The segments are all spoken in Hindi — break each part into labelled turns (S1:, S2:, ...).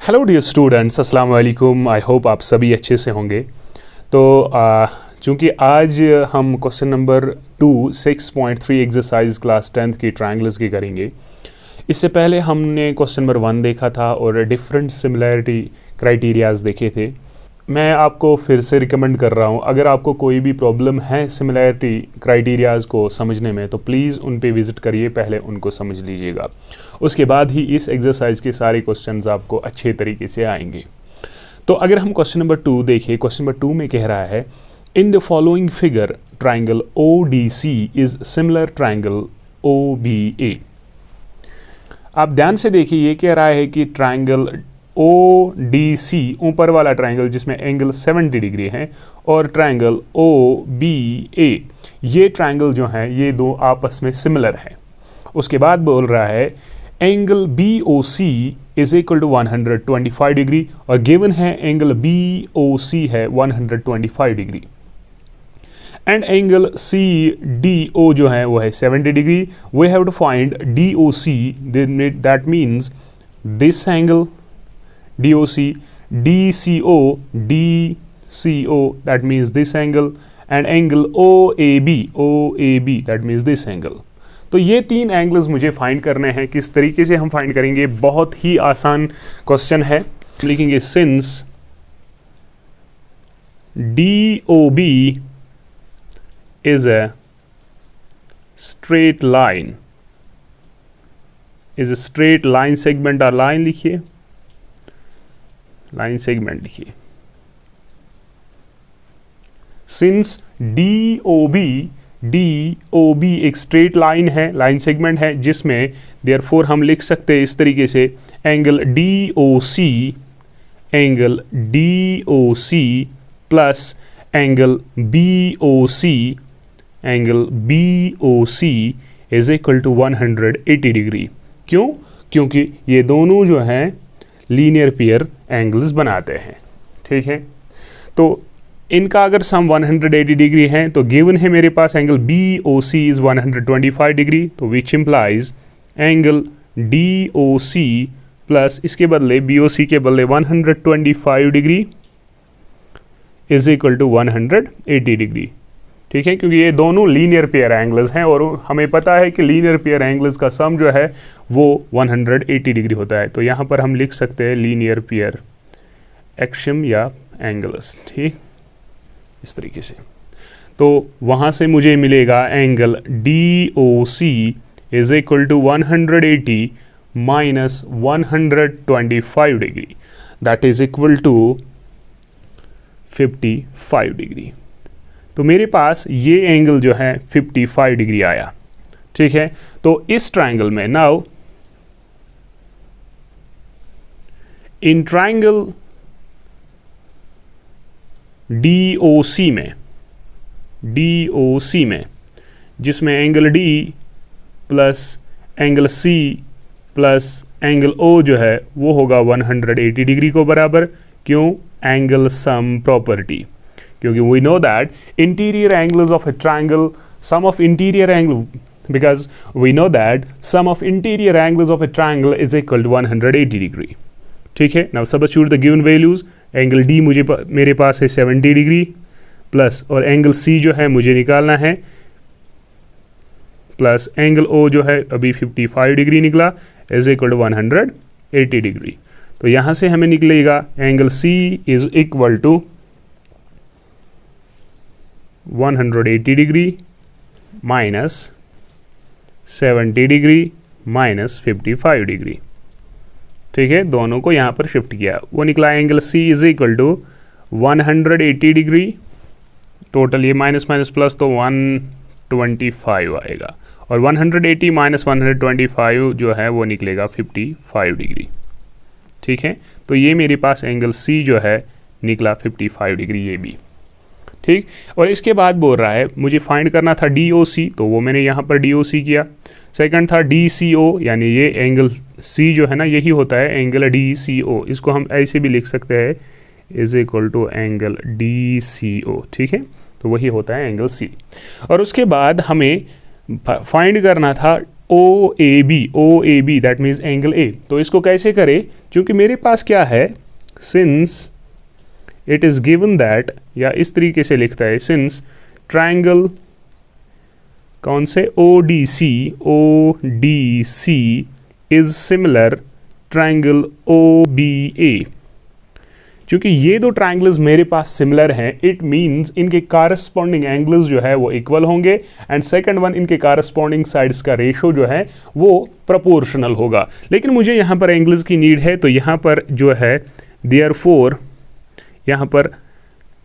S1: हेलो डियर स्टूडेंट्स, अस्सलाम वालेकुम। आई होप आप सभी अच्छे से होंगे। तो चूँकि आज हम question number 6.3 exercise class 10th की ट्रायंगल्स की करेंगे। इससे पहले हमने क्वेश्चन नंबर 1 देखा था और डिफरेंट सिमिलैरिटी क्राइटेरियाज देखे थे। मैं आपको फिर से रिकमेंड कर रहा हूँ, अगर आपको कोई भी प्रॉब्लम है सिमिलैरिटी क्राइटेरियाज को समझने में तो प्लीज़ उन पे विज़िट करिए, पहले उनको समझ लीजिएगा। उसके बाद ही इस एक्सरसाइज के सारे क्वेश्चंस आपको अच्छे तरीके से आएंगे। तो अगर हम क्वेश्चन नंबर 2 देखें, क्वेश्चन नंबर 2 में कह रहा है in the following figure triangle ODC is similar triangle OBA। आप ध्यान से देखिए, ये कह रहा है कि ट्राइंगल ODC ऊपर वाला ट्राइंगल जिसमें एंगल 70 डिग्री है और ट्राइंगल OBA, ये ट्राइंगल जो है ये दो आपस में सिमिलर है। उसके बाद बोल रहा है angle BOC is equal to 125 degree और गिवन है एंगल BOC है 125 डिग्री एंड एंगल CDO जो है वो है 70 degree. We have to find DOC, that means this angle DOC, DCO that means this angle and angle OAB that means this angle। तो ये तीन एंगल्स मुझे फाइंड करने हैं। किस तरीके से हम फाइंड करेंगे, बहुत ही आसान क्वेश्चन है। लिखेंगे since DOB is a straight line, is a straight line segment, और लाइन लिखिए, लाइन सेगमेंट लिखिए। सिंस DOB एक स्ट्रेट लाइन है, लाइन सेगमेंट है, जिसमें देयरफॉर हम लिख सकते हैं इस तरीके से angle DOC plus angle BOC is equal to 180 degree. क्यों? क्योंकि ये दोनों जो हैं लीनियर पेयर एंगल्स बनाते हैं। ठीक है, तो इनका अगर सम 180 डिग्री है तो गिवन है मेरे पास एंगल BOC इज 125 डिग्री, तो which implies angle DOC plus इसके बदले BOC के बदले 125 degree is equal to 180 degree. ठीक है, क्योंकि ये दोनों लीनियर पेयर एंगल्स हैं और हमें पता है कि लीनियर पेयर एंगल्स का सम जो है वो 180 डिग्री होता है। तो यहाँ पर हम लिख सकते हैं लीनियर पेयर एक्सियम या एंगल्स। ठीक, इस तरीके से। तो वहाँ से मुझे मिलेगा angle DOC is equal to 180 minus 125 degree, that is equal to 55 degree. तो मेरे पास ये एंगल जो है 55 डिग्री आया। ठीक है, तो इस ट्राइंगल में नाउ इन ट्राइंगल DOC में जिसमें angle D plus angle C plus angle O जो है वो होगा 180 डिग्री को बराबर। क्यों? एंगल सम प्रॉपर्टी, क्योंकि we know that interior angles of a triangle, sum of interior angle, because we know that sum of interior angles of a triangle is equal to 180 degree. ठीक है, now substitute the given values। Angle D मेरे पास है 70 डिग्री प्लस और एंगल C जो है मुझे निकालना है प्लस एंगल O जो है अभी 55 डिग्री निकला इज इक्वल टू 180 डिग्री। तो यहाँ से हमें निकलेगा angle C is equal to 180 degree minus 70 degree minus 55 degree. ठीक है, दोनों को यहाँ पर शिफ्ट किया, वो निकला angle C is equal to 180 degree, total ये माइनस माइनस प्लस तो 125 आएगा और 180 माइनस 125 जो है वो निकलेगा 55 डिग्री। ठीक है, तो ये मेरे पास एंगल C जो है निकला 55 डिग्री, ये भी ठीक। और इसके बाद बोल रहा है मुझे फाइंड करना था DOC, तो वो मैंने यहाँ पर DOC किया। सेकंड था DCO, यानी ये एंगल C जो है ना यही होता है एंगल DCO, इसको हम ऐसे भी लिख सकते हैं is equal to angle DCO। ठीक है, तो वही होता है एंगल C। और उसके बाद हमें फाइंड करना था OAB that means angle A. तो इसको कैसे करें, क्योंकि मेरे पास क्या है, since it is given that, या इस तरीके से लिखता है, सिंस ट्रायंगल कौन से ODC is similar triangle OBA। क्योंकि ये दो ट्रायंगल्स मेरे पास सिमिलर हैं, इट मींस इनके कारस्पॉन्डिंग एंगल्स जो है वो इक्वल होंगे, एंड सेकंड वन, इनके कारस्पॉन्डिंग साइड्स का रेशो जो है वो प्रोपोर्शनल होगा। लेकिन मुझे यहाँ पर एंगल्स की नीड है, तो यहाँ पर जो है देयरफॉर यहाँ पर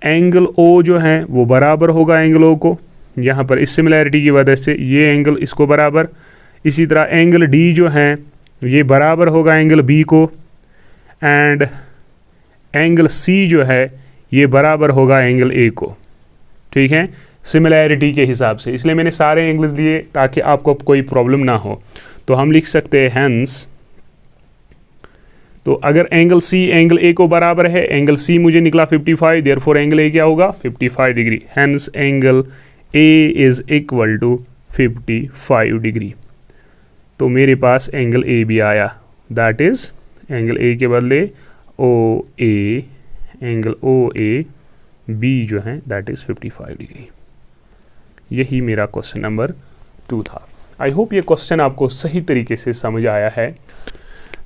S1: एंगल O जो है वो बराबर होगा एंगल O को, यहाँ पर इस सिमिलैरिटी की वजह से ये एंगल इसको बराबर, इसी तरह एंगल D जो है ये बराबर होगा एंगल B को, एंड एंगल C जो है ये बराबर होगा एंगल A को। ठीक है, सिमिलैरिटी के हिसाब से, इसलिए मैंने सारे एंगल्स लिए ताकि आपको कोई प्रॉब्लम ना हो। तो हम लिख सकते हैं हैंस, तो अगर एंगल C एंगल A को बराबर है, एंगल C मुझे निकला 55, देयरफॉर एंगल A क्या होगा 55 degree, hence angle A is equal to 55 degree. तो मेरे पास एंगल A भी आया, दैट इज एंगल A के बदले OA, एंगल OAB जो है दैट इज 55 डिग्री। यही मेरा क्वेश्चन नंबर 2 था। आई होप ये क्वेश्चन आपको सही तरीके से समझ आया है।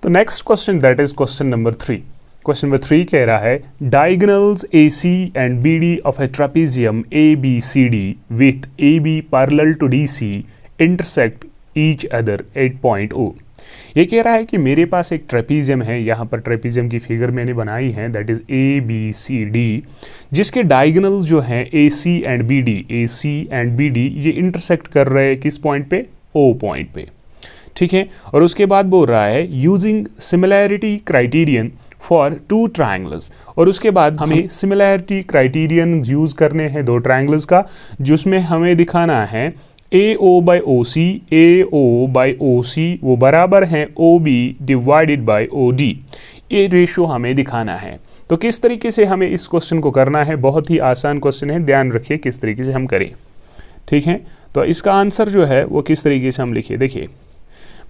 S1: तो next question that is question number 3। Question number 3 कह रहा है diagonals AC and BD of a trapezium ABCD with AB parallel to DC intersect each other at point O। ये कह रहा है कि मेरे पास एक ट्रेपेजियम है, यहाँ पर ट्रेपेजियम की फिगर मैंने बनाई है, दैट इज ABCD, जिसके डायगोनल्स जो हैं AC एंड BD ये इंटरसेक्ट कर रहे हैं किस पॉइंट पे, O पॉइंट पे। ठीक है, और उसके बाद बोल रहा है using similarity criterion for 2 triangles, और उसके बाद हमें सिमिलैरिटी क्राइटेरियन यूज करने हैं 2 ट्रायंगल्स का, जिसमें हमें दिखाना है AO बाई OC वो बराबर हैं OB डिवाइडेड बाई OD, ये रेशो हमें दिखाना है। तो किस तरीके से हमें इस क्वेश्चन को करना है, बहुत ही आसान क्वेश्चन है, ध्यान रखिए किस तरीके से हम करें। ठीक है, तो इसका आंसर जो है वो किस तरीके से हम लिखिए, देखिए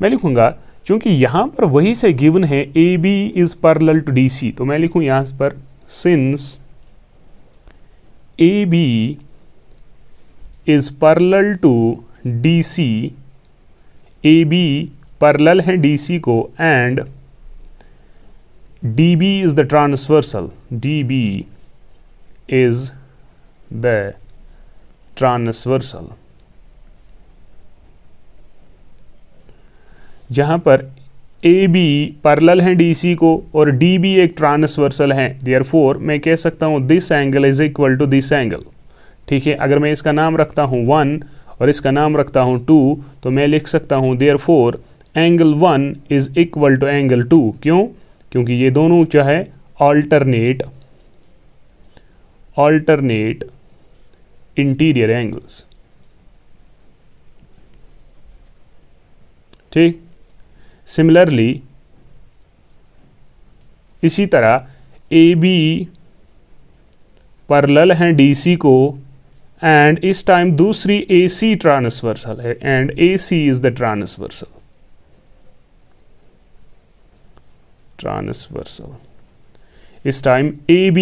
S1: मैं लिखूंगा, क्योंकि यहाँ पर वही से गिवन है AB is parallel to DC, तो मैं लिखूँ यहाँ पर since AB is parallel to DC, AB parallel है DC को, and DB is the transversal, DB is the transversal, जहां पर AB पैरेलल है DC को और DB एक ट्रांसवर्सल है, देयरफॉर मैं कह सकता हूं this angle is equal to this angle. ठीक है, अगर मैं इसका नाम रखता हूं 1 और इसका नाम रखता हूं 2, तो मैं लिख सकता हूं therefore angle 1 is equal to angle 2। क्यों, क्योंकि ये दोनों जो है ऑल्टरनेट इंटीरियर एंगल्स। ठीक, सिमिलरली इसी तरह AB पैरेलल है DC को, एंड इस टाइम दूसरी AC ट्रांसवर्सल है, and AC is the transversal. इस टाइम AB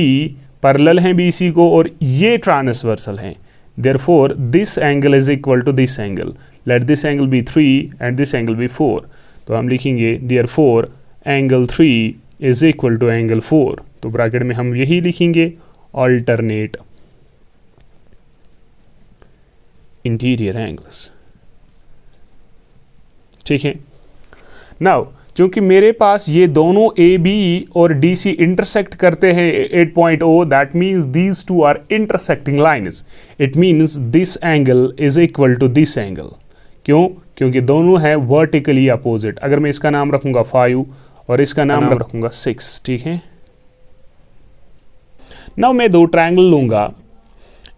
S1: पैरेलल है BC को और ये ट्रांसवर्सल हैं, therefore this angle is equal to this angle, let this angle be 3 and this angle B 4। तो हम लिखेंगे therefore angle 3 is equal to angle 4, तो ब्रैकेट में हम यही लिखेंगे ऑल्टरनेट इंटीरियर एंगल्स। ठीक है, नाउ क्योंकि मेरे पास ये दोनों AB और DC इंटरसेक्ट करते हैं at point O, that means these two are intersecting lines, it means this angle is equal to this angle. क्यों, क्योंकि दोनों है वर्टिकली अपोजिट। अगर मैं इसका नाम रखूंगा 5 और इसका नाम रखूंगा 6, ठीक है। नाउ मैं 2 ट्रायंगल लूंगा,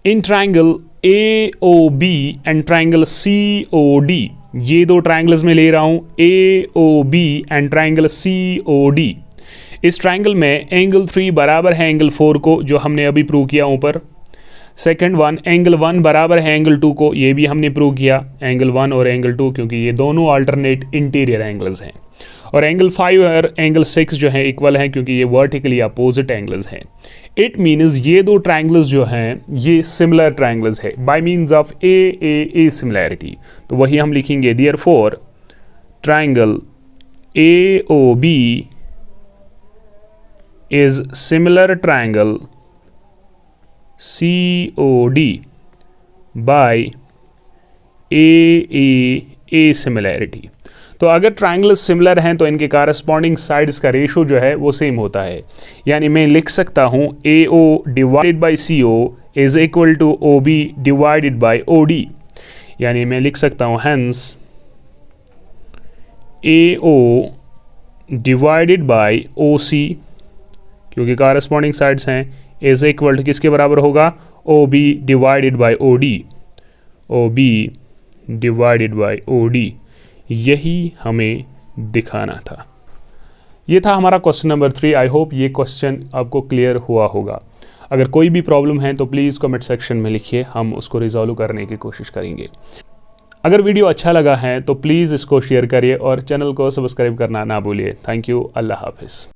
S1: in triangle AOB and triangle COD, ये 2 ट्रायंगल्स में ले रहा हूं AOB एंड ट्रायंगल COD। इस ट्रायंगल में एंगल 3 बराबर है एंगल 4 को, जो हमने अभी प्रूव किया ऊपर। सेकंड वन, एंगल 1 बराबर है एंगल 2 को, ये भी हमने प्रूव किया, एंगल 1 और एंगल 2, क्योंकि ये दोनों अल्टरनेट इंटीरियर एंगल्स हैं। और एंगल 5 और एंगल 6 जो है इक्वल हैं, क्योंकि ये वर्टिकली अपोजिट एंगल्स हैं। इट मीन्स ये दो ट्रायंगल्स जो हैं ये सिमिलर ट्रायंगल्स है bye means of A similarity. तो वही हम लिखेंगे, therefore triangle AOB is similar triangle COD by A similarity। तो अगर ट्रायंगल सिमिलर हैं तो इनके कारस्पॉन्डिंग साइड्स का रेशो जो है वो सेम होता है। यानी मैं लिख सकता हूँ AO divided by CO is equal to OB divided by OD। यानी मैं लिख सकता हूँ hence AO divided by OC, क्योंकि कारस्पॉन्डिंग साइड्स हैं, इज इक्वल टू किसके बराबर होगा, OB divided by OD, OB divided by OD। यही हमें दिखाना था। ये था हमारा क्वेश्चन नंबर 3। आई होप ये क्वेश्चन आपको क्लियर हुआ होगा। अगर कोई भी प्रॉब्लम है तो प्लीज़ कमेंट सेक्शन में लिखिए, हम उसको रिजॉल्व करने की कोशिश करेंगे। अगर वीडियो अच्छा लगा है तो प्लीज़ इसको शेयर करिए और चैनल को सब्सक्राइब करना ना भूलिए। Thank you. अल्लाह हाफिज़।